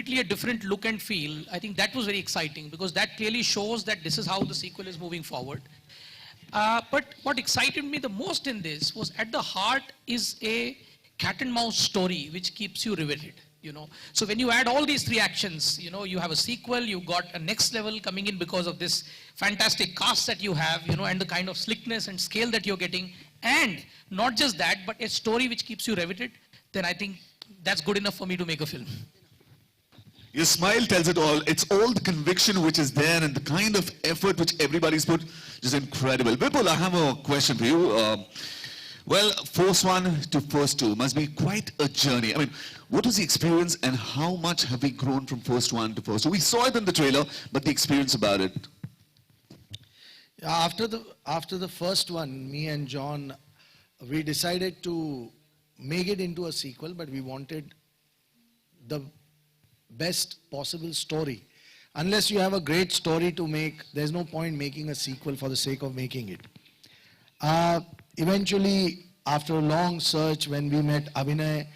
completely a different look and feel. I think that was very exciting because that clearly shows that this is how the sequel is moving forward. But what excited me the most in this was at the heart is a cat and mouse story which keeps you riveted. So when you add all these three actions, you have a sequel, you got a next level coming in because of this fantastic cast that you have, and the kind of slickness and scale that you're getting, and not just that, but a story which keeps you riveted, then I think that's good enough for me to make a film. Your smile tells it all. It's all the conviction which is there and the kind of effort which everybody's put is incredible. Vipul, I have a question for you. Well, first one to first two must be quite a journey. I mean, what was the experience and how much have we grown from first one to first two? We saw it in the trailer, but the experience about it. After the first one, me and John, we decided to make it into a sequel, but we wanted the best possible story. Unless you have a great story to make, there's no point making a sequel for the sake of making it. Eventually, after a long search, when we met Abhinay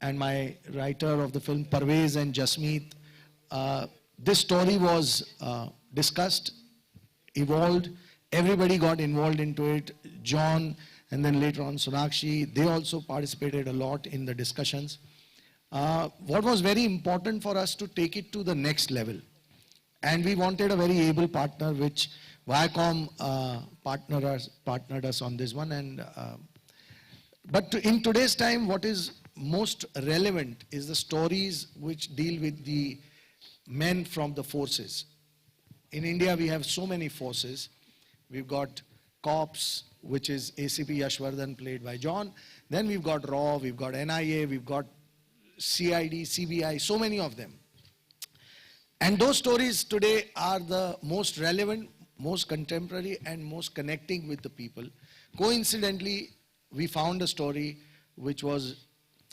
and my writer of the film, Parvez and Jasmeet, this story was discussed, evolved, everybody got involved into it. John, and then later on Sonakshi, they also participated a lot in the discussions. What was very important for us to take it to the next level. And we wanted a very able partner, which Viacom partnered us on this one. But in today's time, what is most relevant is the stories which deal with the men from the forces. In India, we have so many forces. We've got Cops, which is ACP Yashwardhan, played by John. Then we've got RAW, we've got NIA, we've got CID, CBI, so many of them. And those stories today are the most relevant, most contemporary, and most connecting with the people. Coincidentally, we found a story which was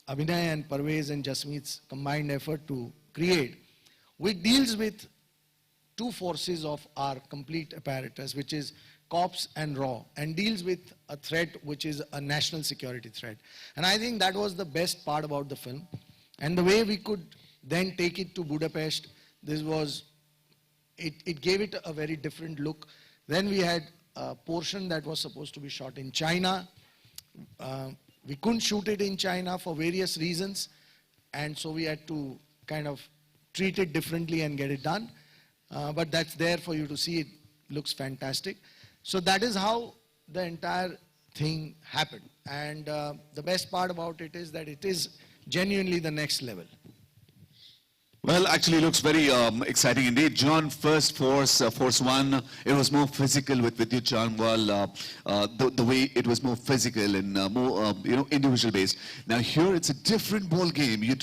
Abhinay and Parvez and Jasmeet's combined effort to create, which deals with two forces of our complete apparatus, which is Cops and RAW, and deals with a threat which is a national security threat. And I think that was the best part about the film. And the way we could then take it to Budapest, it gave it a very different look. Then we had a portion that was supposed to be shot in China. We couldn't shoot it in China for various reasons, and so we had to kind of treat it differently and get it done. But that's there for you to see. It looks fantastic. So that is how the entire thing happened. And the best part about it is that it is genuinely the next level. Well, actually looks very exciting indeed. John, first Force One, it was more physical with Vidyut Chanwal, the way it was more physical and more individual based. Now here it's a different ball game. You're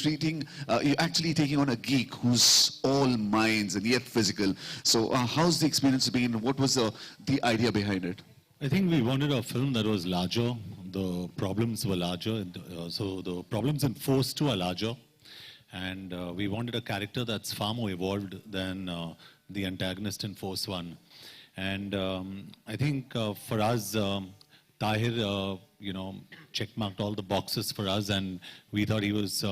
actually taking on a geek who's all minds and yet physical. So how's the experience been? What was the idea behind it? I think we wanted a film that was larger. The problems were larger. So the problems in Force 2 are larger. And we wanted a character that's far more evolved than the antagonist in Force 1. And I think for us, Tahir, checkmarked all the boxes for us, and we thought he was,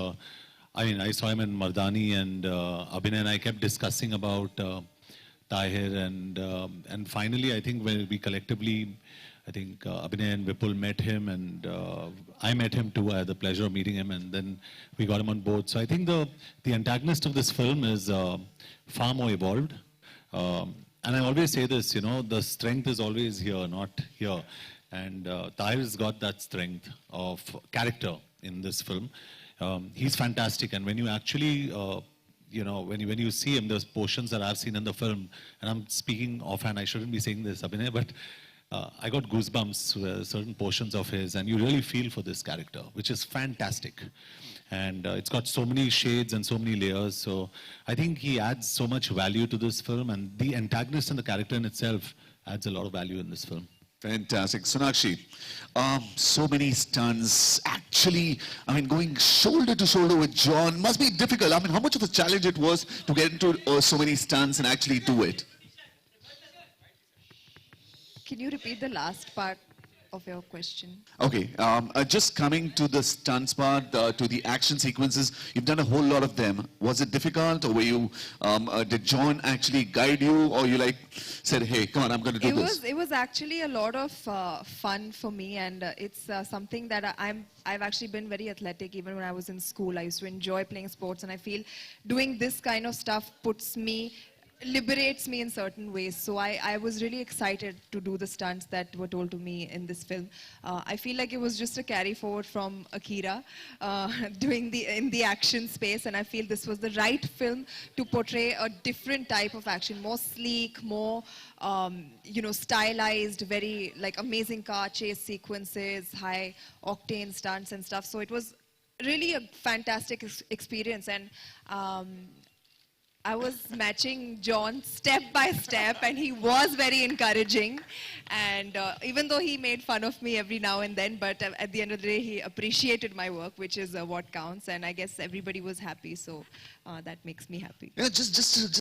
I saw him in Mardani, and Abhinay and I kept discussing about Tahir, and finally, I think when we collectively, I think Abhinay and Vipul met him, and I met him too. I had the pleasure of meeting him, and then we got him on board. So I think the antagonist of this film is far more evolved. And I always say this, the strength is always here, not here. And Tahir has got that strength of character in this film. He's fantastic, and when you actually, when you see him, there's portions that I've seen in the film, and I'm speaking offhand, I shouldn't be saying this, Abhinay, but I got goosebumps with certain portions of his, and you really feel for this character, which is fantastic. And it's got so many shades and so many layers. So I think he adds so much value to this film, and the antagonist and the character in itself adds a lot of value in this film. Fantastic. Sonakshi, so many stunts. Actually, going shoulder to shoulder with John must be difficult. How much of a challenge it was to get into so many stunts and actually do it? Can you repeat the last part of your question. Okay, just coming to the stunts part, to the action sequences, you've done a whole lot of them. Was it difficult, or did John actually guide you, or you like said, hey, come on, I'm going to do this? It was actually a lot of fun for me, and it's something that I've actually been very athletic even when I was in school. I used to enjoy playing sports, and I feel doing this kind of stuff liberates me in certain ways. So I was really excited to do the stunts that were told to me in this film. I feel like it was just a carry forward from Akira, doing in the action space, and I feel this was the right film to portray a different type of action, more sleek, more stylized, very like amazing car chase sequences, high octane stunts and stuff. So it was really a fantastic experience, and I was matching John step by step, and he was very encouraging. And even though he made fun of me every now and then, but at the end of the day, he appreciated my work, which is what counts. And I guess everybody was happy, so that makes me happy. Yeah, just